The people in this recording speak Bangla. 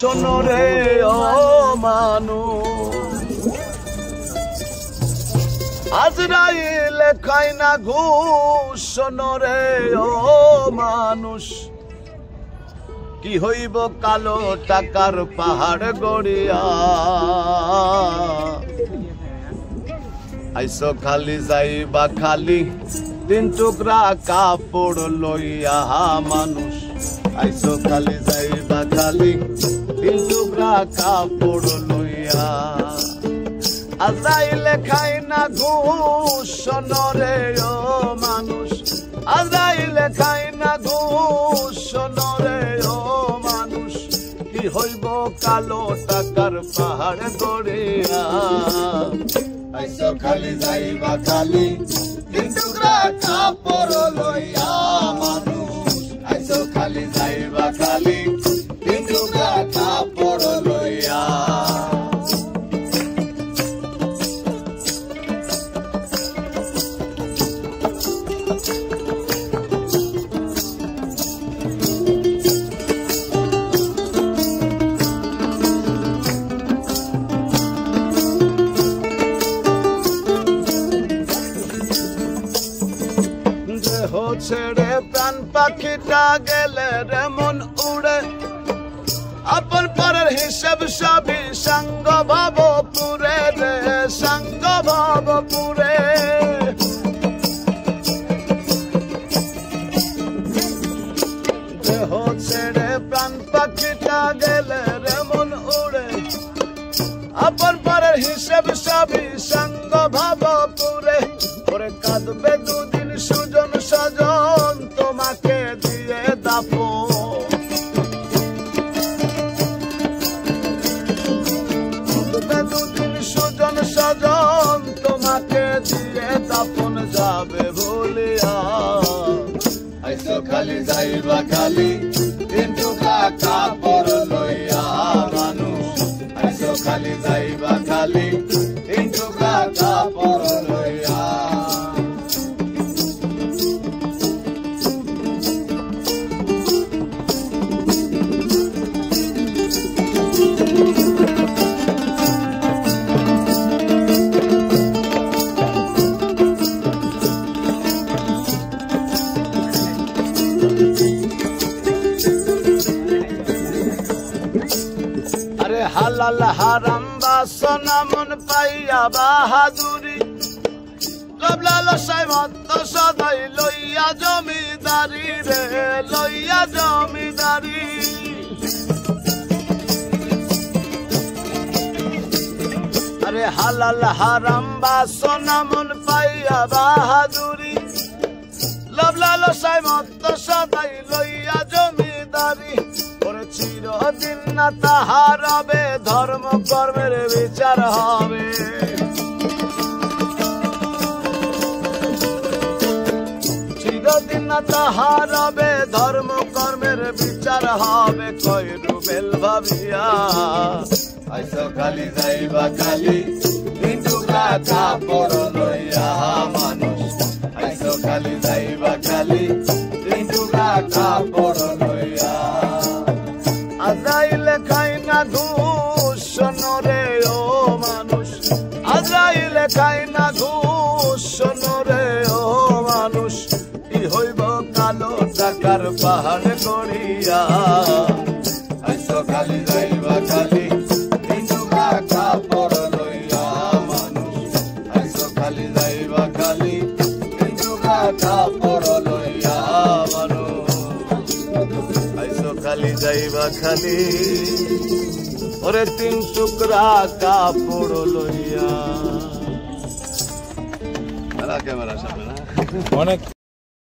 শোনো রে ও মানুষ, আজরাইল খায় না ঘুষ। শোনো রে ও মানুষ, কি হইব কালো টাকার পাহাড় গড়িয়া। আইসো খালি যাইবা খালি তিন টুকরা কাপড় লইয়া মানুষ। আইসো খালি যাইবা খালি তিন টুকরা কাপড় লইয়া। আজরাইলে খায় না ঘুষ। শোনো রে ও মানুষ, আজরাইলে খায় না ঘুষ। শোনো রে ও মানুষ, কি হইব কালো টাকার পাহাড় গড়িয়া। আইসো খালি যাইবা খালি তিন টুকরা কাপড় লইয়া মানুষ। আইসো খালি যাইবা খালি তিন টুকরা কাপড় লইয়া। ছেড়ে প্রাণ পাখিটা গেলে রে মন উড়ে। আপন পরের হিসাব সবই সঙ্গ ভাব পুরে রে, সঙ্গ ভাব পুরে। দেহ ছেড়ে প্রাণ পাখিটা গেলে রে মন উড়ে। আপন পরের হিসাব সবই সঙ্গ ভাব পুরে। ওরে কাঁদবে দুদিন সুজন সজন তোমাকে দিয়ে দাফন। কাঁদবে দুদিন সুজন সজন তোমাকে দিয়ে দাফন যাবে ভুলিয়া। আইসো খালি যাইবা খালি তিন টুকরা কাপড় লইয়া মানুষ। আইসো খালি যাইবা খালি তিন টুকরা কাপড় লইয়া। আরে হালাল হারাম বাসনা মন পাইয়া বাহাদুরি। লোভ লালসায় মত্ত সদাই লইয়া জমিদারি রে, লইয়া জমিদারি। আরে হালাল হারাম বাসনা মন পাইয়া বাহাদুরি। লোভ লালসায় মত্ত সদাই লইয়া জমিদারি। ওরে চিরদিন না তাহার হবে, ধর্ম কর্মের বিচার হবে। চিরদিন না তাহার হবে, ধর্ম কর্মের বিচার হবে। কই রুবেল ভাবিয়া আইসো খালি যাইবা খালি তিন টুকরা কাপড় লইয়া মানুষ। আইসো খালি যাইবা খালি তিন টুকরা কাপড় লইয়া। আজরাইলে খায় না ঘুষ। শোনো রে ও মানুষ, আজরাইলে খায় না ঘুষ। শোনো রে ও মানুষ, কি হইব কালো টাকার পাহাড় গড়িয়া। আইসো খালি যাইবা খালি তিন টুকরা কাপড় লইয়া মানুষ। আইসো খালি যাইবা খালি তিন টুকরা কাপড় লইয়া মানুষ। আইসো খালি যাইবা খালি ওরে তিন টুকরা কাপড় লইয়া। ক্যামেরা সামনে না অনেক